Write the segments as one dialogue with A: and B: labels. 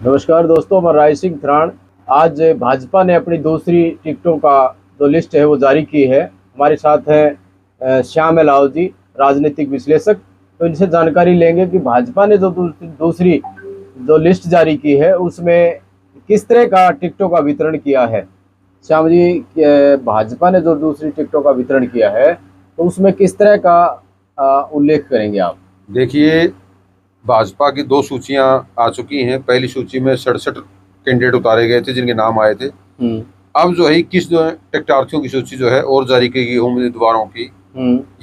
A: नमस्कार दोस्तों, मैं राय सिंह थरान। आज भाजपा ने अपनी दूसरी टिकटों का जो लिस्ट है वो जारी की है। हमारे साथ हैं श्याम अलाव जी, राजनीतिक विश्लेषक। तो इनसे जानकारी लेंगे कि भाजपा ने जो दूसरी जो लिस्ट जारी की है उसमें किस तरह का टिकटों का वितरण किया है। श्याम जी, भाजपा ने जो दूसरी टिकटों का वितरण किया है तो उसमें किस तरह का उल्लेख करेंगे आप?
B: देखिए, भाजपा की दो सूचियां आ चुकी हैं। पहली सूची में 67 कैंडिडेट उतारे गए थे जिनके नाम आए थे। अब जो है 21 जो है टिकटार्थियों की सूची जो है और जारी की गई उम्मीदवारों की।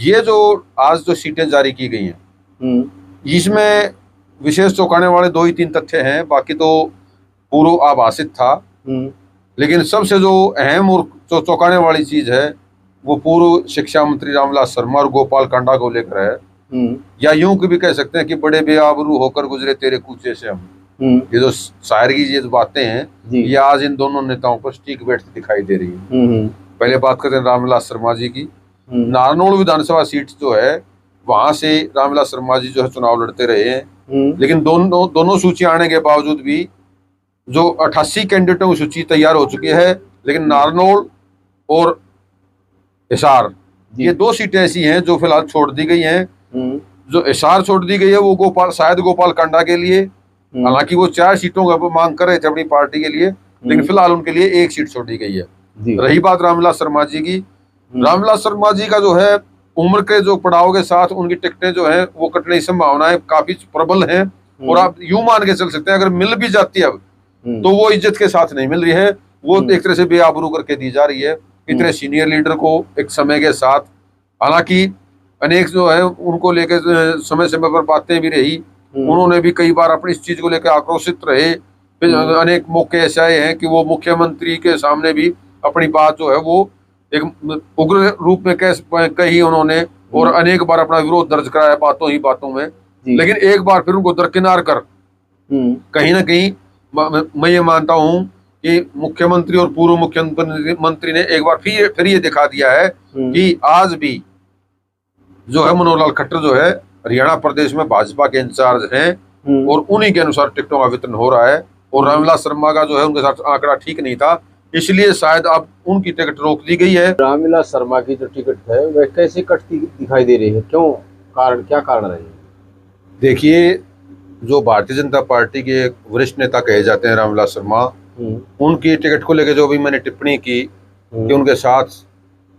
B: ये जो आज जो सीटें जारी की गई हैं इसमें विशेष चौंकाने वाले 2 ही 3 तथ्य हैं, बाकी तो पूर्व आभासित था। लेकिन सबसे जो अहम और जो चौंकाने वाली चीज है वो पूर्व शिक्षा मंत्री रामविलास शर्मा और गोपाल कांडा को लेकर है। या यूं भी कह सकते हैं कि बड़े बेआबरू होकर गुजरे तेरे कूचे से हम। ये जो शायर की ये बातें हैं ये आज इन दोनों नेताओं पर स्टिक बैठती दिखाई दे रही है। पहले बात करते हैं रामविलास शर्मा जी की। नारनौल विधानसभा सीट जो है वहां से रामविलास शर्मा जी जो है चुनाव लड़ते रहे हैं। लेकिन दोनों सूचियां आने के बावजूद भी जो 88 कैंडिडेटों की सूची तैयार हो चुकी है, लेकिन नारनौल और हिसार ये 2 सीटें ऐसी हैं जो फिलहाल छोड़ दी गई हैं। जो हिसार छोड़ दी गई है वो गोपाल कांडा के लिए, हालांकि वो 4 सीटों का मांग कर रहे थे अपनी पार्टी के लिए, लेकिन फिलहाल उनके लिए 1 सीट छोड़ दी गई है। रही बात रामविलास शर्मा जी की, रामविलास शर्मा जी का जो है उम्र के जो पड़ाव के साथ उनकी टिकटें जो है वो कटने की संभावनाएं काफी प्रबल हैं। और आप यूं मान के चल सकते हैं अगर मिल भी जाती है अब तो वो इज्जत के साथ नहीं मिल रही है, वो एक तरह से बेआबरू करके दी जा रही है इतने सीनियर लीडर को एक समय के साथ। हालांकि अनेक जो है उनको लेकर समय समय पर बातें भी रही, उन्होंने भी कई बार अपनी इस चीज को लेकर आक्रोशित रहे। फिर अनेक मौके ऐसे आए हैं कि वो मुख्यमंत्री के सामने भी अपनी बात जो है वो एक उग्र रूप में कही उन्होंने, और अनेक बार अपना विरोध दर्ज कराया बातों ही बातों में। लेकिन एक बार फिर उनको दरकिनार कर कहीं ना कहीं मैं ये मानता हूँ कि मुख्यमंत्री और पूर्व मुख्यमंत्री ने एक बार फिर ये दिखा दिया है कि आज भी जो है मनोहर लाल खट्टर जो है हरियाणा प्रदेश में भाजपा के इंचार्ज हैं और उन्हीं के अनुसार टिकटों का वितरण हो रहा है। और रामविलास शर्मा का जो है उनके साथ आंकड़ा ठीक नहीं था, इसलिए शायद अब उनकी टिकट रोक दी गई है।
A: रामविलास शर्मा की जो टिकट है वह कैसे कटती दिखाई दे रही है, क्यों, क्या कारण रहे?
B: देखिए, जो भारतीय जनता पार्टी के वरिष्ठ नेता कहे जाते हैं रामविलास शर्मा, उनकी टिकट को लेकर जो भी मैंने टिप्पणी की कि उनके साथ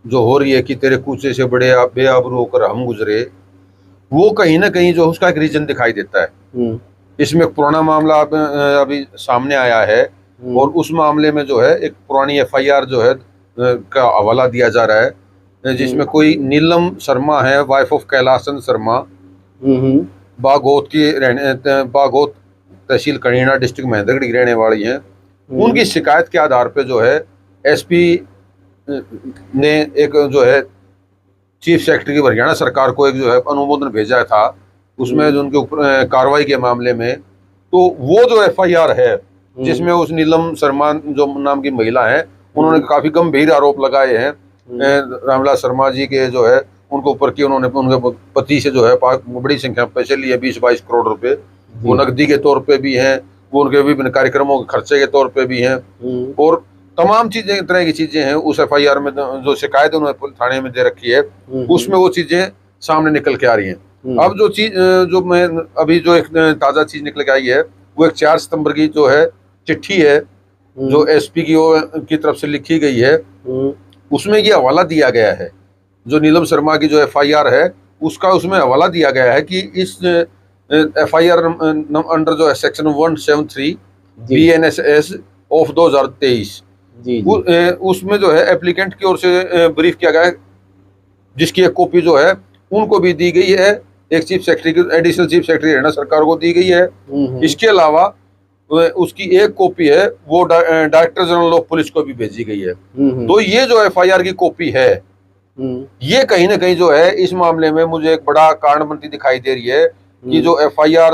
B: जो हो रही है कि तेरे कूचे से बड़े बेआबरू होकर हम गुजरे, वो कहीं ना कहीं जो उसका एक रीजन दिखाई देता है। इसमें एक पुराना मामला अभी सामने आया है और उस मामले में जो है एक पुरानी FIR जो है का हवाला दिया जा रहा है, जिसमें कोई नीलम शर्मा है, वाइफ ऑफ कैलासन शर्मा, बागोत तहसील करीना डिस्ट्रिक्ट महेंद्रगढ़ की रहने वाली हैं। उनकी शिकायत के आधार पे जो है SP ने एक जो है चीफ सेक्रेटरी की हरियाणा सरकार को एक जो है अनुमोदन भेजा था, उसमें जो उनके ऊपर कार्रवाई के मामले में। तो वो जो FIR है जिसमें उस नीलम शर्मा जो नाम की महिला है, उन्होंने काफी गंभीर आरोप लगाए हैं रामविलास शर्मा जी के जो है उनको ऊपर की। उन्होंने उनके पति से जो है बड़ी संख्या में पैसे लिए, 20-22 करोड़ रुपए, वो नकदी के तौर पे भी हैं, वो उनके विभिन्न कार्यक्रमों के खर्चे के तौर पे भी हैं, और तमाम चीजें तरह की चीजें हैं उस FIR में जो शिकायत उन्होंने थाने में दे रखी है उसमें वो चीजें सामने निकल के आ रही हैं। अब जो चीज जो मैं अभी जो एक ताजा चीज निकल के आई है वो एक 4 सितंबर की जो है चिट्ठी है जो SP की तरफ से लिखी गई है। उसमें ये हवाला दिया गया है, जो नीलम शर्मा की जो FIR है उसका उसमें हवाला दिया गया है कि इस FIR अंडर जो है सेक्शन 173 BNSS ऑफ 2023 उसमें जो है एप्लीकेंट की ओर से ब्रीफ किया गया है, जिसकी एक कॉपी जो है उनको भी दी गई है, एक chief secretary additional chief secretary Haryana सरकार को दी गई है। इसके अलावा उसकी एक कॉपी है वो डायरेक्टर जनरल ऑफ पुलिस को भी भेजी गई है। तो ये जो FIR की कॉपी है ये कहीं ना कहीं जो है इस मामले में मुझे एक बड़ा कारण बनती दिखाई दे रही है कि जो FIR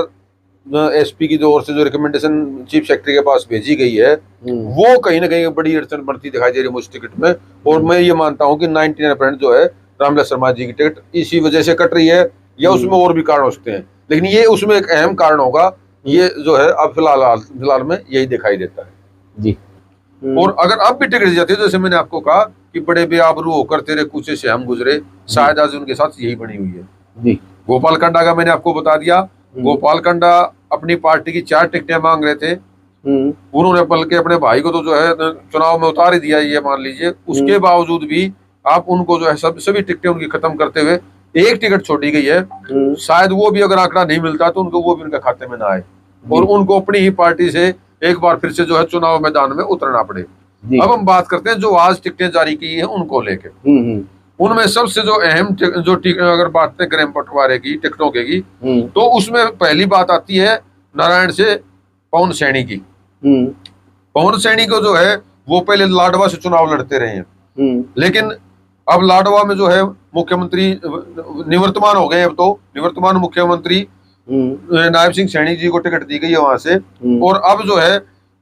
B: SP की जो ओर से जो रिकमेंडेशन चीफ सेक्रेटरी के पास भेजी गई है वो कहीं ना कहीं बड़ी अड़चन बढ़ती दिखाई दे रही है मुझ टिकट में। और मैं ये मानता हूँ कि 99% जो है रामविलास शर्मा जी की टिकट इसी वजह से कट रही है, या उसमें और भी कारण हो सकते हैं, लेकिन ये उसमें एक अहम कारण होगा ये जो है अब फिलहाल में यही दिखाई देता है
A: जी।
B: और अगर अब भी टिकट जाती है, जैसे मैंने आपको कहा कि बड़े बेआबरू होकर तेरे कूचे से हम गुजरे, शायद आज उनके साथ यही बनी हुई है
A: जी।
B: गोपाल कांडा का मैंने आपको बता दिया। गोपाल कांडा अपनी पार्टी की 4 टिकटें मांग रहे थे, उन्होंने बल्कि अपने भाई को तो जो है चुनाव में उतार ही दिया, ये मान लीजिए। उसके बावजूद भी आप उनको जो है सभी टिकटें उनकी खत्म करते हुए एक टिकट छोड़ी गई है। शायद वो भी अगर आंकड़ा नहीं मिलता तो उनको वो भी उनके खाते में ना आए और उनको अपनी ही पार्टी से एक बार फिर से जो है चुनाव मैदान में उतरना पड़े। अब हम बात करते हैं जो आज टिकटें जारी की है उनको लेके। उनमें सबसे जो अहम जो अगर बात करें बंटवारे की टिकटों की, तो उसमें पहली बात आती है नारायण से पवन सैनी की। पवन सैनी को जो है वो पहले लाडवा से चुनाव लड़ते रहे हैं, लेकिन अब लाडवा में जो है मुख्यमंत्री निवर्तमान हो गए। अब तो निवर्तमान मुख्यमंत्री नायब सिंह सैनी जी को टिकट दी गई है वहां से, और अब जो है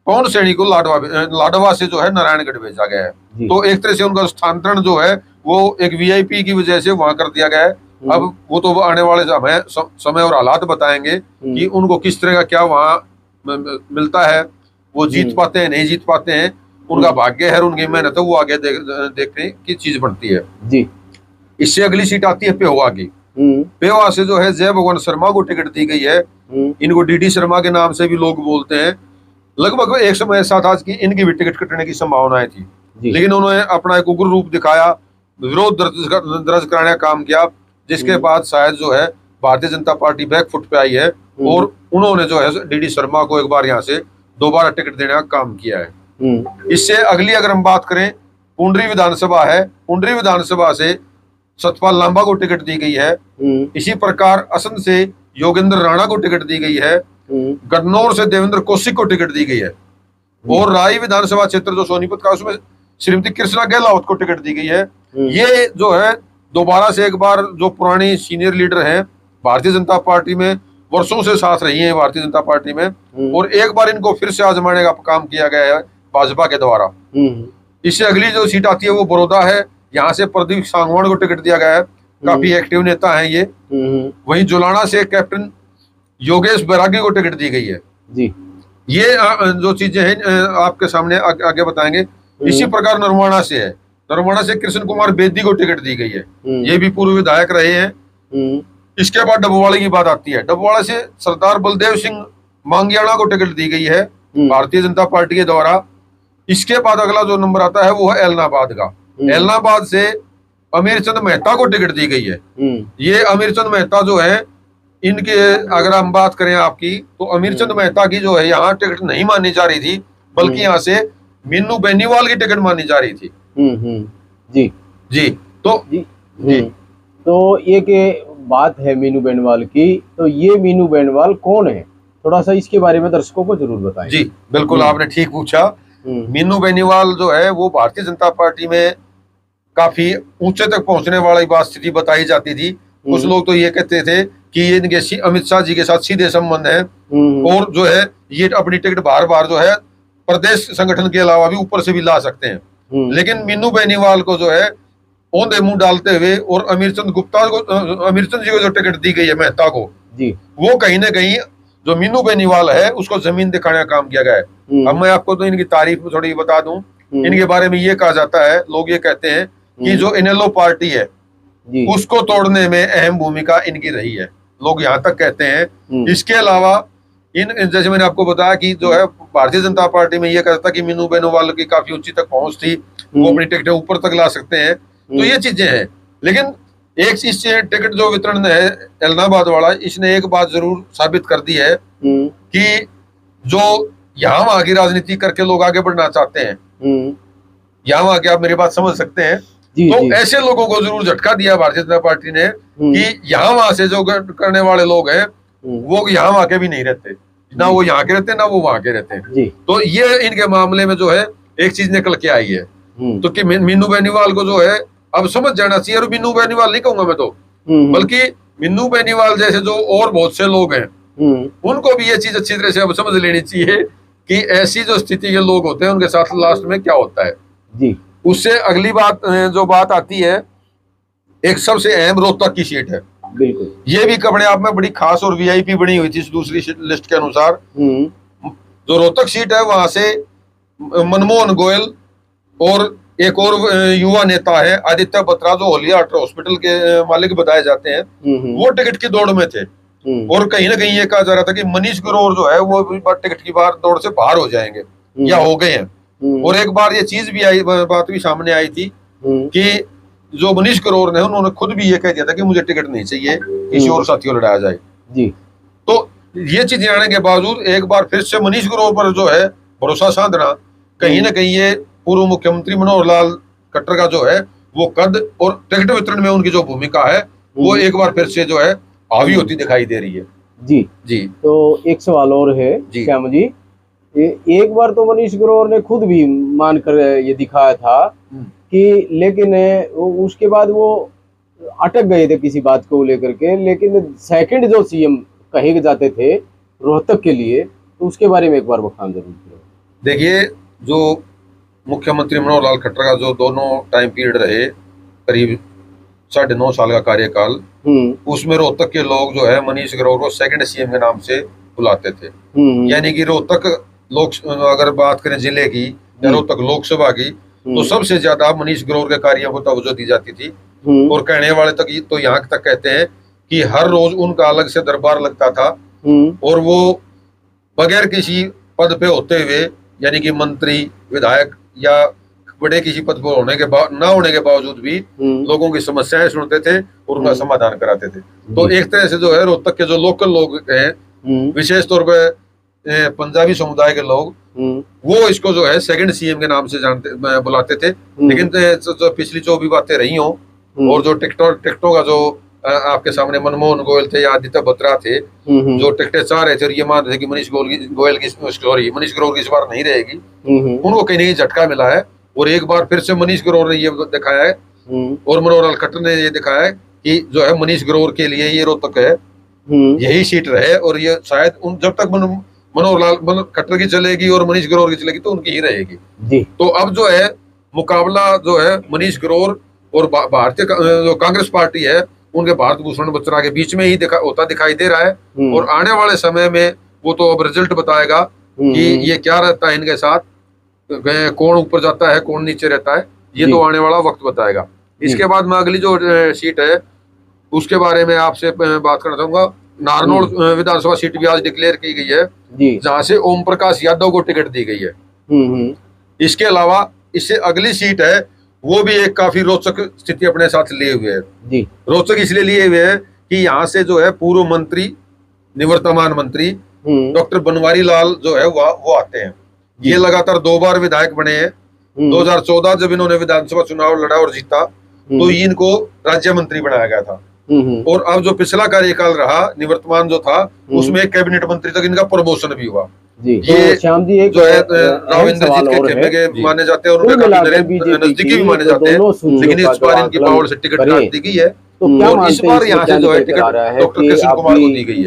B: पवन सैनी को लाडवा से जो है नारायणगढ़ भेजा गया है। तो एक तरह से उनका स्थानांतरण जो है वो एक वीआईपी की वजह से वहां कर दिया गया है। अब वो तो आने वाले समय और हालात बताएंगे कि उनको किस तरह का क्या वहां मिलता है, वो जीत पाते हैं नहीं जीत पाते हैं, उनका भाग्य है, उनकी मेहनत है, वो आगे देखने की चीज बनती है जी। इससे अगली सीट आती है पेहोवा की। पेहोवा से जो है जय भगवान शर्मा को टिकट दी गई है। इनको डीडी शर्मा के नाम से भी लोग बोलते हैं। लगभग एक समय ऐसा था कि इनकी भी टिकट कटने की संभावनाएं थी, लेकिन उन्होंने अपना एक उग्र रूप दिखाया, विरोध दर्ज कराने का काम किया, जिसके बाद शायद जो है भारतीय जनता पार्टी बैकफुट पे आई है और उन्होंने जो है डीडी शर्मा को एक बार यहाँ से दोबारा टिकट देने का काम किया है। इससे अगली अगर हम बात करें पुंडरी विधानसभा है, पुंडरी विधानसभा से सतपाल लांबा को टिकट दी गई है। इसी प्रकार असंध से योगेंद्र राणा को टिकट दी गई है। गन्नौर से देवेंद्र कौशिक को टिकट दी गई है और राय विधानसभा क्षेत्र जो सोनीपत का उसमें श्रीमती कृष्णा गहलोत को टिकट दी गई है। ये जो है दोबारा से एक बार जो पुरानी सीनियर लीडर हैं भारतीय जनता पार्टी में, वर्षों से साथ रही हैं भारतीय जनता पार्टी में, और एक बार इनको फिर से आजमाने का काम किया गया है भाजपा के द्वारा। इससे अगली जो सीट आती है वो बड़ौदा है। यहाँ से प्रदीप सांगवान को टिकट दिया गया है, काफी एक्टिव नेता हैं ये। वहीं जुलाना से कैप्टन योगेश बैरागी को टिकट दी गई है जी। ये जो चीजें हैं आपके सामने आगे बताएंगे। इसी प्रकार नरवाना से है, नरवाना से कृष्ण कुमार बेदी को टिकट दी गई है, ये भी पूर्व विधायक रहे हैं। इसके बाद डबवाड़ा की बात आती है। डबवाड़ा से सरदार बलदेव सिंह मांगियाना को टिकट दी गई है भारतीय जनता पार्टी के द्वारा। इसके बाद अगला जो नंबर आता है वो है एलनाबाद का। एलनाबाद से अमीर चंद मेहता को टिकट दी गई है। ये अमीर चंद मेहता जो है इनके अगर हम बात करें आपकी, तो अमीर चंद मेहता की जो है यहाँ टिकट नहीं मानी जा रही थी, बल्कि यहाँ से मीनू बेनीवाल की टिकट मानी जा रही थी जी जी।
A: तो ये के बात है मीनू बेनीवाल की, तो ये मीनू बेनीवाल कौन है, थोड़ा सा इसके बारे में दर्शकों को जरूर बताएं।
B: जी बिल्कुल, आपने ठीक पूछा। मीनू बेनीवाल जो है वो भारतीय जनता पार्टी में काफी ऊंचे तक पहुंचने वाली बात स्थिति बताई जाती थी। कुछ लोग तो ये कहते थे कि इनके अमित शाह जी के साथ सीधे संबंध है और जो है ये अपनी टिकट बार बार जो है प्रदेश संगठन के अलावा भी ऊपर से भी ला सकते हैं। लेकिन मीनू बेनीवाल को जो है औंधे मुंह डालते हुए और अमीर चंद जी को जो टिकट दी गई है मेहता को जी, वो कहीं ना कहीं जो मीनू बेनीवाल है उसको जमीन दिखाने का काम किया गया है। अब मैं आपको तो इनकी तारीफ थोड़ी बता दूं। इनके बारे में ये कहा जाता है, लोग ये कहते हैं कि जो इनेलो पार्टी है उसको तोड़ने में अहम भूमिका इनकी रही है, लोग यहाँ तक कहते हैं। इसके अलावा जैसे मैंने आपको बताया कि जो है भारतीय जनता पार्टी में ये कहता कि मीनू बेनीवाल की काफी ऊंची तक पहुंच थी, वो अपनी टिकटें ऊपर तक ला सकते हैं, तो ये चीजें हैं। लेकिन एक चीज से टिकट जो वितरण है एलनाबाद वाला, इसने एक बात जरूर साबित कर दी है कि जो यहाँ वहां की राजनीति करके लोग आगे बढ़ना चाहते हैं, यहाँ वहां के आप मेरी बात समझ सकते हैं, तो ऐसे लोगों को जरूर झटका दिया भारतीय जनता पार्टी ने कि यहाँ वहां से जो करने वाले लोग हैं वो यहाँ वहां के भी नहीं रहते, ना वो यहाँ के रहते ना वो वहां के रहते हैं। तो ये इनके मामले में जो है एक चीज निकल के आई है। तो कि मीनू बेनीवाल को जो है अब समझ जाना चाहिए, और मीनू बेनीवाल नहीं कहूंगा मैं तो, बल्कि मीनू बेनीवाल जैसे जो और बहुत से लोग हैं उनको भी ये चीज अच्छी तरह से अब समझ लेनी चाहिए कि ऐसी जो स्थिति के लोग होते हैं उनके साथ लास्ट में क्या होता है जी। उससे अगली बात जो बात आती है, एक सबसे अहम रोहतक की सीट है
A: बिल्कुल।
B: ये भी अपने आप में बड़ी खास और वीआईपी बनी हुई थी इस दूसरी लिस्ट के अनुसार। जो रोहतक सीट है वहां से मनमोहन गोयल और एक और युवा नेता है आदित्य बत्रा, जो होलिया हॉस्पिटल के मालिक बताए जाते हैं, वो टिकट की दौड़ में थे। और कहीं ना कहीं ये कहा जा रहा था कि मनीष ग्रोवर जो है वो टिकट की दौड़ से बाहर हो जाएंगे या हो गए हैं। और एक बार ये चीज भी आई, बात भी सामने आई थी कि जो मनीष ग्रोवर ने, उन्होंने खुद भी ये कह दिया था कि मुझे टिकट नहीं चाहिए, किसी और साथी को लड़ाया जाए जी। तो ये चीजें आने के बावजूद एक बार फिर से मनीष ग्रोवर पर जो है भरोसा साधना, कहीं ना कहीं ये पूर्व मुख्यमंत्री मनोहर लाल खट्टर का जो है वो कद और टिकट वितरण में उनकी जो भूमिका है वो एक बार फिर से जो है हावी होती दिखाई दे रही है जी। जी
A: तो एक सवाल और है श्याम जी, एक बार तो मनीष ग्रोवर ने खुद भी मानकर ये दिखाया था कि, लेकिन उसके बाद वो अटक गए थे किसी बात को लेकर के, लेकिन सेकंड जो सीएम कहे जाते थे रोहतक के लिए, तो उसके बारे में एक बार बखान जरूर करें।
B: देखिए, जो मुख्यमंत्री मनोहर लाल खट्टर का जो दोनों टाइम पीरियड रहे, करीब 9.5 साल का कार्यकाल, उसमें रोहतक के लोग जो है मनीष ग्रोवर को सेकंड सीएम के नाम से बुलाते थे। यानी कि रोहतक अगर बात करें जिले की या रोहतक लोकसभा की, तो सबसे ज्यादा मनीष ग्रोवर के कार्यों को तवज्जो दी जाती थी। और कहने वाले तक तो यहाँ तक कहते हैं कि हर रोज उनका अलग से दरबार लगता था और वो बगैर किसी पद पे होते हुए, यानी कि मंत्री, विधायक या बड़े किसी पद पर होने के ना होने के बावजूद भी लोगों की समस्याएं सुनते थे और उनका समाधान कराते थे। तो एक तरह से जो है रोहतक के जो लोकल लोग हैं, विशेष तौर पे पंजाबी समुदाय के लोग, वो इसको जो है सेकंड सीएम के नाम से बुलाते थे। लेकिन जो पिछली जो भी बातें रही हों और जो टिकटों का जो आपके सामने मनमोहन गोयल थे या आदित्य बत्रा थे, जो टिकटें चाह रहे थे और ये मान रहे थे कि मनीष ग्रोवर की इस बार नहीं रहेगी, उनको कहीं ना कहीं झटका मिला है। और एक बार फिर से मनीष ग्रोवर ने ये दिखाया है और मनोहर लाल खट्टर ने ये दिखाया है कि जो है मनीष ग्रोवर के लिए ये रोहतक है, यही सीट रहे। और ये शायद जब तक मनोहर लाल खट्टर की चलेगी और मनीष ग्रोवर की चलेगी तो उनकी ही रहेगी। तो अब जो है मुकाबला जो है मनीष ग्रोवर और भारतीय जो कांग्रेस पार्टी है उनके भारत भूषण बत्रा के बीच में ही होता दिखाई दे रहा है। और आने वाले समय में वो तो अब रिजल्ट बताएगा कि ये क्या रहता है इनके साथ, कौन ऊपर जाता है कौन नीचे रहता है, ये तो आने वाला वक्त बताएगा। इसके बाद में अगली जो सीट है उसके बारे में आपसे बात करना चाहूंगा। नारनौल विधानसभा सीट भी आज डिक्लेयर की गई है, जहां से ओम प्रकाश यादव को टिकट दी गई है। इसके अलावा इससे अगली सीट है, वो भी एक काफी रोचक स्थिति अपने साथ लिए हुए है। रोचक इसलिए लिए हुए है कि यहाँ से जो है पूर्व मंत्री, निवर्तमान मंत्री डॉक्टर बनवारी लाल जो है वो आते हैं। ये लगातार 2 बार विधायक बने हैं। 2014 जब इन्होंने विधानसभा चुनाव लड़ा और जीता तो इनको राज्य मंत्री बनाया गया था। और अब जो पिछला कार्यकाल रहा निवर्तमान जो था, उसमें कैबिनेट मंत्री तक इनका प्रमोशन भी हुआ।
A: ये तो श्याम जी एक
B: जो है राविंद्र जीत के खेमे के माने जाते हैं और उनके नजदीकी भी माने जाते हैं, लेकिन इस बार इनकी पावर से टिकट काट दी गई है। और इस बार यहाँ से जो है टिकट डॉक्टर कृष्ण कुमार को दी गई है।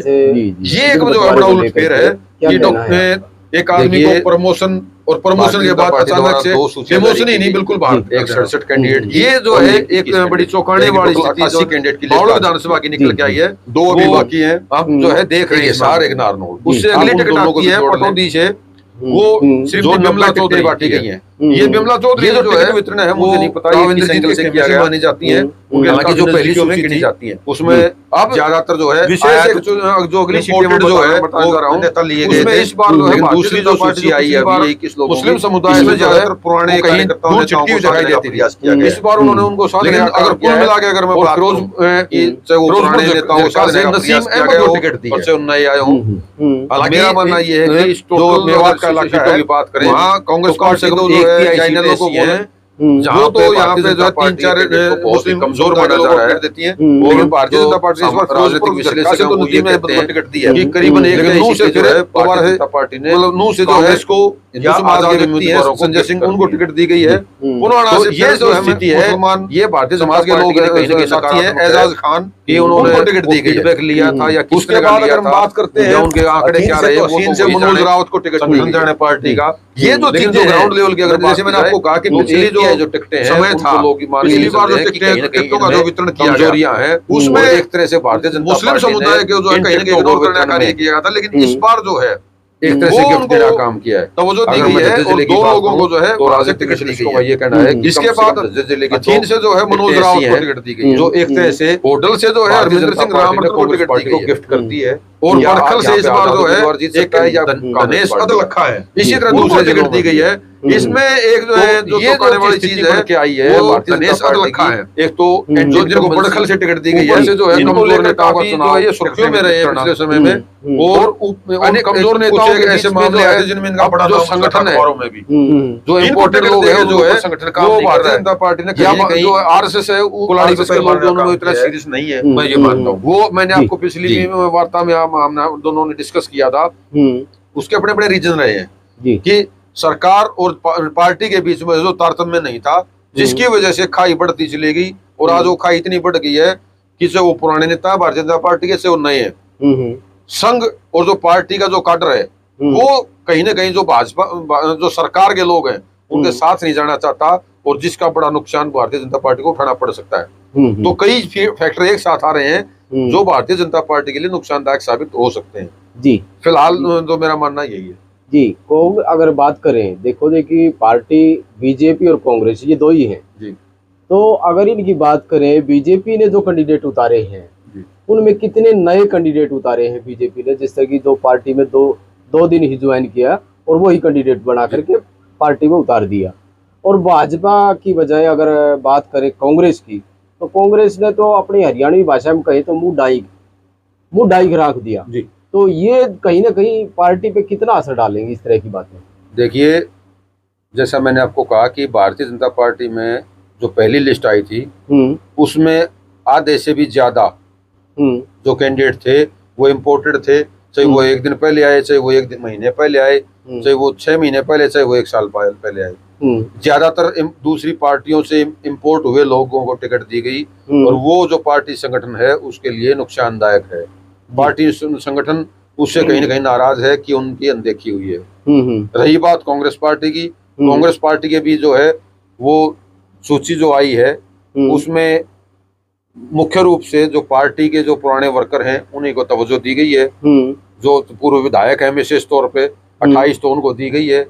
B: ये एक जो है बड़ा उलटफेर है कि डॉक्टर एक आदमी को प्रमोशन और प्रमोशन के बाद अचानक से प्रमोशन ही नहीं, बिल्कुल बाहर 67 कैंडिडेट। ये जो है एक बड़ी चौंकाने वाली स्थिति जो कैंडिडेट की विधानसभा की निकल के आई है। 2 अभी बाकी हैं, अब जो है देख रहे हैं सार एक नारनौल, उससे अगली टिकट आती है पटौदी से, वो श्रीमती बिमला चौधरी बांटी गई है। ये बिमला चौधरी जो है वितरण है, मुझे नहीं पता राविंद्र जीत से किया गया, मानी जाती है उनके की जो पहली सूची गिनी जाती है उसमें अब ज्यादातर जो है विशेष जो अगली सीटें जो है वो नेता लिए गए थे। इस बार जो है दूसरी जो सूची आई है मुस्लिम समुदाय में ज्यादातर पुराने कार्यकर्ताओं ने चिट्ठी दिखाई देती थी। इस बार उन्होंने उनको साथ अगर कुल मिला के अगर मैं बात करूं चाहे वो पुराने नेताओं के साथ नसीम अहमद को टिकट दी है, नए आए हूं। हालांकि मेरा मानना ये है कि जो मेवात का इलाका है बात करें, वहाँ कांग्रेस पार्टी को जो है चैनलों को बोले जहाँ तो यहाँ पे जो है 3-4 मुस्लिम कमजोर माना जा रहा है देती है। और भारतीय जनता पार्टी इस बार राजनीतिक विश्लेषक को टिकट दी है कि करीबन एक नू से जो है भारतीय जनता पार्टी ने नू से जो है इसको संजय सिंह उनको टिकट दी गई है। पुराना से ये जो स्थिति है ये भारतीय समाज के लोग साथी है एजाज खान की उन्होंने टिकट दी गई लिया था या उसके बाद अगर हम बात करते हैं उनके आंकड़े क्या रहे, मनोज रावत को टिकट मिल जाने पार्टी का। ये जो चीज जो ग्राउंड लेवल की अगर जैसे मैंने आपको कहा कि पिछली जो ये जो टिकटें हैं
C: समय था,
B: उनको लोग मान
C: पिछली बार जो
B: टिकटों
C: टिकटों का जो वितरण किया गया,
B: कमजोरियां हैं,
C: उसमें
B: और एक तरह से भारतीय जनता
C: मुस्लिम
B: पार्टी ने
C: समुदाय के जो है
B: इन
C: कहीं ना कहीं
B: टिकटों को
C: विरोध करने का
B: वितरण
C: कार्य
B: में
C: किया गया था, लेकिन इस बार जो है
B: एक तरह
C: वो
B: से गिफ्ट
C: उनको
B: देने का काम किया है।
C: तवज्जो दी
B: अगर
C: गई
B: मैं
C: है
B: जज्जर
C: और
B: जिले की
C: 2
B: बात
C: लोगों को जो है
B: तो
C: वहां से
B: राजनीतिक
C: टिकट दी
B: विश्लेषकों
C: गई
B: का
C: है।
B: ये कहना है कि
C: इसके
B: कम से
C: बाद
B: कम जज्जर जिले की
C: अथीन से जो है मनोज
B: टिकटें
C: रावत
B: ऐसी
C: को
B: हैं
C: टिकट दी गई है,
B: जो एक तरह से
C: होटल से जो है
B: भारतीय
C: हरमिंदर
B: जनता
C: सिंह
B: पार्टी ने
C: रामरतन को
B: कांग्रेस
C: टिकट दी
B: पार्टी को
C: गई है,
B: गिफ्ट कर दी है।
C: और
B: या
C: बड़खल से
B: यहाँ
C: इस
B: पे
C: बार
B: आजाद
C: जो है
B: उम्मीदवार जीत
C: एक
B: सकता है या
C: गणेश
B: कांग्रेस पार्टी।
C: अदलखा है,
B: इसी तरह
C: उनको
B: दूसरे
C: टिकट
B: जिलों
C: दी
B: में
C: गई है। इसमें एक जो है जो
B: ये
C: चौंकाने वाली
B: स्थिति
C: चीज
B: बन
C: है
B: के आई है
C: वो
B: भारतीय
C: गणेश
B: जनता पार्टी
C: अदलखा
B: की।
C: है,
B: एक तो
C: जो जिनको बड़खल से टिकट दी गई है,
B: ऊपर से जो है
C: इनको
B: कमजोर
C: लेकर
B: नेताओं का
C: काफी जो
B: चुनाव
C: है ये सुर्खियों में रहे हैं पिछले समय में, और कमजोर नेताओं के ऐसे मामले आए थे जिनमें इनका बड़ा
B: जो
C: नाम
B: संगठन है,
C: अखबारों में भी
B: जो
C: इनको
B: इम्पोर्टेड
C: टिकट
B: लोग
C: देके
B: हैं
C: जो
B: उनके
C: है
B: ऊपर संगठन काम
C: वो
B: नहीं कर
C: भारतीय
B: रहा
C: जनता पार्टी ने
B: या
C: कहीं ना कहीं
B: जो
C: आरएसएस है
B: कुलाड़ी
C: आरएसएस
B: पे
C: के लोग
B: मारने का
C: दोनों में
B: काम
C: इतना
B: किया है।
C: सीरियस नहीं है, मैं ये मानता हूँ। वो मैंने आपको पिछली वार्ता में हम दोनों ने डिस्कस किया था, उसके अपने बड़े रीजन रहे हैं कि सरकार और पार्टी के बीच में जो तारतम्य नहीं था, जिसकी वजह से खाई बढ़ती चली गई, और आज वो खाई इतनी बढ़ गई है कि से वो पुराने नेता भारतीय जनता पार्टी के से वो नए हैं। संघ और जो पार्टी का जो काडर है वो कहीं ना कहीं जो भाजपा जो सरकार के लोग हैं उनके साथ नहीं जाना चाहता, और जिसका बड़ा नुकसान भारतीय जनता पार्टी को उठाना पड़ सकता है। तो कई फैक्टर एक साथ आ रहे हैं जो भारतीय जनता पार्टी के लिए नुकसानदायक साबित हो सकते हैं।
A: जी
C: फिलहाल तो मेरा मानना यही है।
A: जी अगर बात करें, देखो देखिए पार्टी बीजेपी और कांग्रेस ये दो ही हैं
C: जी।
A: तो अगर इनकी बात करें, बीजेपी ने जो कैंडिडेट उतारे हैं
C: जी।
A: उनमें कितने नए कैंडिडेट उतारे हैं बीजेपी ने, जिस तरह की दो पार्टी में दो दिन ही ज्वाइन किया और वही कैंडिडेट बना करके पार्टी में उतार दिया। और भाजपा की बजाय अगर बात करें कांग्रेस की, तो कांग्रेस ने तो अपनी हरियाणवी भाषा में कहे तो मुंह डाई के रख दिया।
C: जी।
A: तो ये कहीं ना कहीं पार्टी पे कितना असर डालेंगे इस तरह की बातें?
B: देखिए, जैसा मैंने आपको कहा कि भारतीय जनता पार्टी में जो पहली लिस्ट आई थी उसमें आधे से भी ज्यादा जो कैंडिडेट थे वो इम्पोर्टेड थे, चाहे वो एक दिन पहले आए, चाहे वो एक महीने पहले आए, चाहे वो 6 महीने पहले, चाहे वो 1 साल पहले आए। ज्यादातर दूसरी पार्टियों से इम्पोर्ट हुए लोगों को टिकट दी गई, और वो जो पार्टी संगठन है उसके लिए नुकसानदायक है। पार्टी संगठन उससे कहीं ना कहीं नाराज है कि उनकी अनदेखी हुई है। रही बात कांग्रेस पार्टी की, कांग्रेस पार्टी के भी जो है वो सूची जो आई है उसमें मुख्य रूप से जो पार्टी के जो पुराने वर्कर हैं उन्हीं को तवज्जो दी गई है। जो पूर्व विधायक हैं विशेष तौर पे 28 तो उनको दी गई है,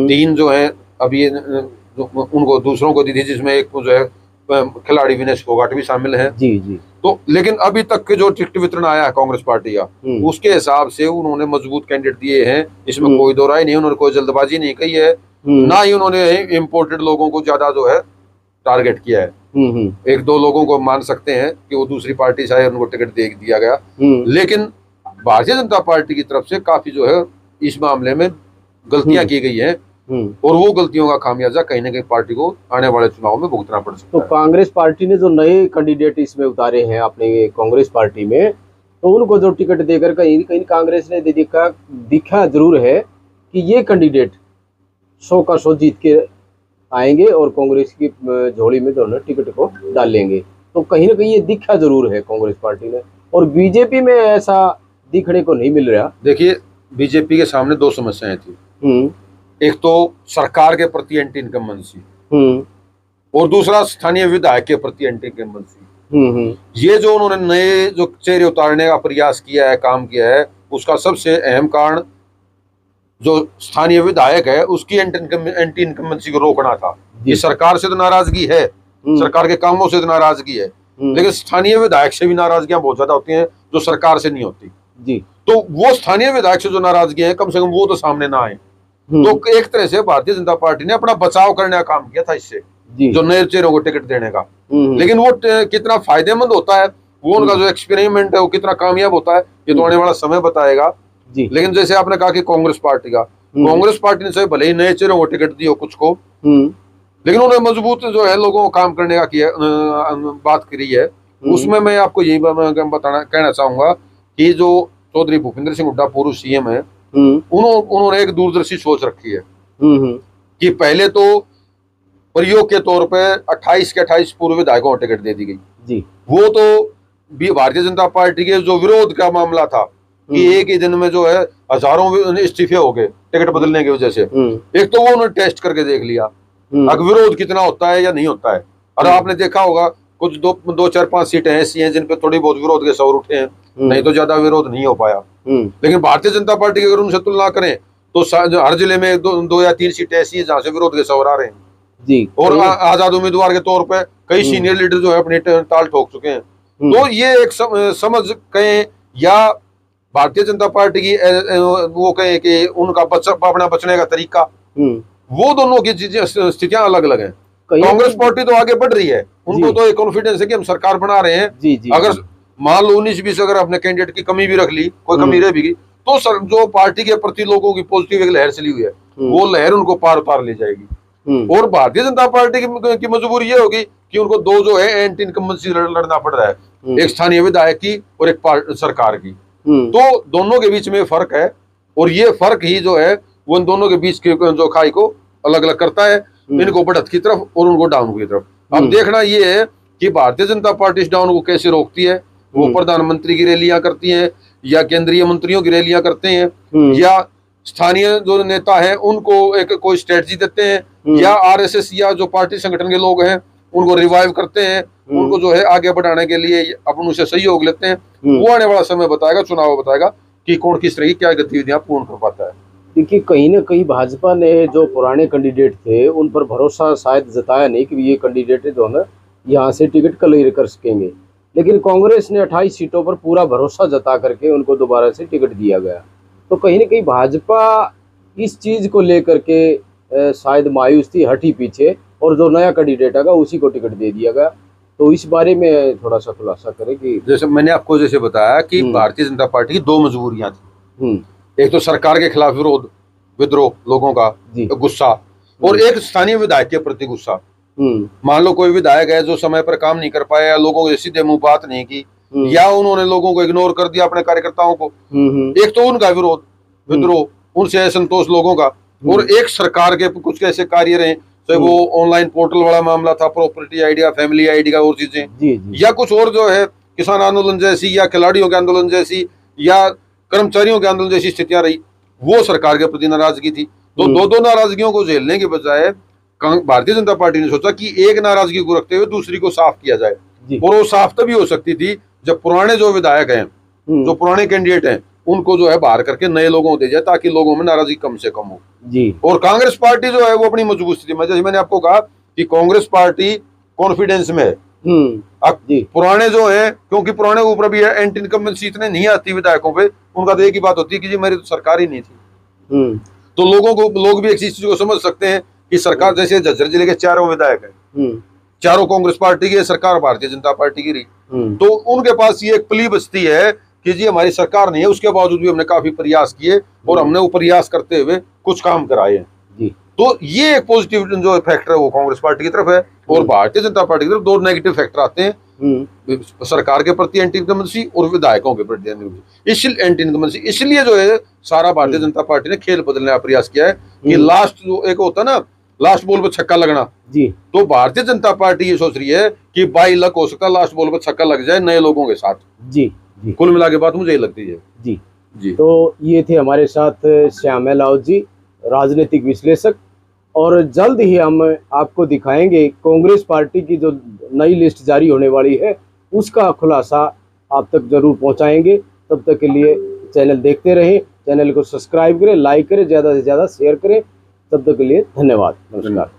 B: 3 जो है अभी उनको दूसरों को दी थी, जिसमें एक जो है खिलाड़ी विनेश फोगाट भी शामिल है।
A: जी जी।
B: तो लेकिन अभी तक के जो टिकट वितरण आया है कांग्रेस पार्टी का, उसके हिसाब से उन्होंने मजबूत कैंडिडेट दिए हैं, इसमें कोई दो राय नहीं। उन्होंने कोई जल्दबाजी नहीं कही है, ना ही उन्होंने इम्पोर्टेड लोगों को ज्यादा जो है टारगेट किया है। 1-2 लोगों को मान सकते हैं कि वो दूसरी पार्टी से आए, उनको टिकट दे दिया गया, लेकिन भारतीय जनता पार्टी की तरफ से काफी जो है इस मामले में गलतियां की गई हैं, और वो गलतियों का खामियाजा कहीं ना कहीं पार्टी को आने वाले चुनाव में भुगतना पड़ सकता है।
A: तो कांग्रेस पार्टी ने जो नए कैंडिडेट इसमें उतारे हैं अपने कांग्रेस पार्टी में, तो उनको जो टिकट देकर कहीं कहीं कांग्रेस ने दिखा जरूर है कि ये कैंडिडेट 100 का 100 जीत के आएंगे और कांग्रेस की झोली में जो है टिकट को डालेंगे। तो कहीं ना कहीं ये दिखा जरूर है कांग्रेस पार्टी ने, और बीजेपी में ऐसा दिखने को नहीं मिल रहा।
B: देखिए, बीजेपी के सामने 2 समस्याएं थी। एक तो सरकार के प्रति एंटी इनकम्बेंसी, और दूसरा स्थानीय विधायक के प्रति एंटी इनकम्बेंसी। ये जो उन्होंने नए जो चेहरे उतारने का प्रयास किया है, काम किया है, उसका सबसे अहम कारण जो स्थानीय विधायक है उसकी एंटी इनकम्बेंसी को रोकना था। ये सरकार से तो नाराजगी है, सरकार के कामों से तो नाराजगी है, लेकिन स्थानीय विधायक से भी नाराजगियां बहुत ज्यादा होती हैं जो सरकार से नहीं होती
A: जी।
B: तो वो स्थानीय विधायक से जो नाराजगी है, कम से कम वो तो सामने ना आए। तो एक तरह से भारतीय जनता पार्टी ने अपना बचाव करने का काम किया था इससे, जो नए चेहरों को टिकट देने का। लेकिन वो कितना फायदेमंद होता है, वो उनका जो एक्सपेरिमेंट है वो कितना कामयाब होता है, ये तो आने वाला समय बताएगा। लेकिन जैसे आपने कहा कि कांग्रेस पार्टी ने चाहे भले ही नए चेहरों को टिकट दी हो कुछ को, लेकिन उन्होंने मजबूत जो है लोगों को काम करने का किया बात करी है। उसमें मैं आपको यही कहना चाहूंगा कि जो चौधरी भूपेंद्र सिंह हुड्डा पूर्व सीएम है, उन्होंने एक दूरदर्शी सोच रखी है कि पहले तो प्रयोग के तौर पे 28 के 28 पूर्व विधायकों को टिकट दे दी गई
A: जी।
B: वो तो भारतीय जनता पार्टी के जो विरोध का मामला था कि एक ही दिन में जो है हजारों इस्तीफे हो गए टिकट बदलने की वजह से। एक तो वो उन्होंने टेस्ट करके देख लिया
C: अब विरोध कितना होता है या नहीं होता है। और आपने देखा होगा कुछ दो चार पांच सीटें ऐसी हैं जिन पे थोड़ी बहुत विरोध के शोर उठे हैं, नहीं तो ज्यादा विरोध नहीं हो पाया। लेकिन भारतीय जनता पार्टी की अगर उनसे तुलना करें तो हर जिले में दो या तीन सीटें ऐसी हैं जहां से विरोध के शोर आ रहे हैं
A: जी।
C: और आजाद उम्मीदवार के तौर पे कई सीनियर लीडर जो है अपने ताल ठोक चुके हैं। तो ये एक समझ कहें या भारतीय जनता पार्टी की वो कहें कि उनका अपना बचने का तरीका, वो दोनों की स्थितियां अलग अलग हैं। कांग्रेस पार्टी तो आगे बढ़ रही है, उनको तो एक कॉन्फिडेंस है कि हम सरकार बना रहे हैं।
A: जी, जी,
C: अगर मान लो 19-20 अगर अपने कैंडिडेट की कमी भी रख ली, कोई कमी रह भी गई, तो जो पार्टी के प्रति लोगों की पॉजिटिव एक लहर चली हुई है, वो लहर उनको पार उतार ले जाएगी। और भारतीय जनता पार्टी की मजबूरी ये होगी कि उनको दो जो है एंटी इनकम्बेंसी लड़ना पड़ रहा है, एक स्थानीय विधायक की और एक सरकार की। तो दोनों के बीच में फर्क है और ये फर्क ही जो है वो इन दोनों के बीच के जो खाई को अलग अलग करता है, इनको बढ़त की तरफ और उनको डाउन की तरफ। अब देखना ये है कि भारतीय जनता पार्टी इस डाउन को कैसे रोकती है। वो प्रधानमंत्री की रैलियां करती हैं या केंद्रीय मंत्रियों की रैलियां करते हैं या स्थानीय जो नेता है उनको एक कोई स्ट्रेटजी देते हैं या आरएसएस या जो पार्टी संगठन के लोग हैं उनको रिवाइव करते हैं, उनको जो है आगे बढ़ाने के लिए अपन उनसे सहयोग लेते हैं। वो आने वाला समय बताएगा, चुनाव बताएगा कि कौन किस तरह की क्या गतिविधियां पूर्ण कर पाता है।
A: देखिए कहीं ना कहीं भाजपा ने जो पुराने कैंडिडेट थे उन पर भरोसा शायद जताया नहीं कि ये कैंडिडेट जो है यहाँ से टिकट क्लियर कर सकेंगे, लेकिन कांग्रेस ने 28 सीटों पर पूरा भरोसा जता करके उनको दोबारा से टिकट दिया गया। तो कहीं ना कहीं भाजपा इस चीज़ को लेकर के शायद मायूस थी, हटी पीछे, और जो नया कैंडिडेट आएगा उसी को टिकट दे दिया गया। तो इस बारे में थोड़ा सा खुलासा करें कि
C: जैसे मैंने आपको जैसे बताया कि भारतीय जनता पार्टी की दो मजबूरियां थी, एक तो सरकार के खिलाफ विद्रोह लोगों का गुस्सा और एक स्थानीय विधायक के प्रति गुस्सा। मान लो कोई विधायक है जो समय पर काम नहीं कर पाया या लोगों के सीधे मुंह बात नहीं की या उन्होंने लोगों को इग्नोर कर दिया अपने कार्यकर्ताओं को, एक तो उनका विद्रोह उनसे असंतोष लोगों का, और एक सरकार के कुछ ऐसे कार्य रहे तो वो ऑनलाइन पोर्टल वाला मामला था, प्रॉपर्टी आइडिया, फैमिली आइडिया और चीजें या कुछ और जो है किसान आंदोलन जैसी या खिलाड़ियों के आंदोलन जैसी या कर्मचारियों के आंदोलन जैसी स्थितियां रही, वो सरकार के प्रति नाराजगी थी। तो दो नाराजगियों को झेलने के बजाय भारतीय जनता पार्टी ने सोचा कि एक नाराजगी को रखते हुए दूसरी को साफ किया जाए। और वो साफ तभी हो सकती थी जब पुराने जो विधायक हैं, जो पुराने कैंडिडेट हैं, उनको जो है बाहर करके नए लोगों को दे जाए ताकि लोगों में नाराजगी कम से कम हो जी। और कांग्रेस पार्टी जो है वो अपनी मजबूत स्थिति में, जैसे मैंने आपको कहा कि कांग्रेस पार्टी कॉन्फिडेंस में है। अब पुराने जो है, क्योंकि पुराने ऊपर भी एंटी इनकम्बेंसी इतने नहीं आती विधायकों पे, उनका तो एक ही बात होती है कि जी मेरी तो सरकार ही नहीं थी। तो लोग भी एक चीज को समझ सकते हैं कि सरकार, जैसे झज्जर जिले के चारों विधायक हैं, चारों कांग्रेस पार्टी की, सरकार भारतीय जनता पार्टी की रही, तो उनके पास ये एक प्ली बचती है कि जी हमारी सरकार नहीं है, उसके बावजूद भी हमने काफी प्रयास किए और हमने वो प्रयास करते हुए कुछ काम कराए हैं जी। तो ये एक पॉजिटिव जो फैक्टर है वो कांग्रेस पार्टी की तरफ है, और भारतीय जनता पार्टी की तरफ दो नेगेटिव फैक्टर आते हैं, सरकार के प्रति एंटी इनकम्बेंसी और विधायकों के प्रति एंटी इनकम्बेंसी। इसलिए जो है सारा भारतीय जनता पार्टी ने खेल बदलने का प्रयास किया है कि लास्ट जो एक होता है ना, लास्ट बॉल पर छक्का लगना जी, तो भारतीय जनता पार्टी ये सोच रही है कि बाई लक हो सकता है लास्ट बॉल पर छक्का लग जाए नए लोगों के साथ जी। कुल मिला के बात मुझे ये लगती है जी जी। तो ये थे हमारे साथ श्यामल राव जी, राजनीतिक विश्लेषक, और जल्द ही हम आपको दिखाएंगे कांग्रेस पार्टी की जो नई लिस्ट जारी होने वाली है उसका खुलासा आप तक जरूर पहुंचाएंगे। तब तक के लिए चैनल देखते रहें, चैनल को सब्सक्राइब करें, लाइक करें, ज़्यादा से ज़्यादा शेयर करें। तब तक के लिए धन्यवाद, नमस्कार।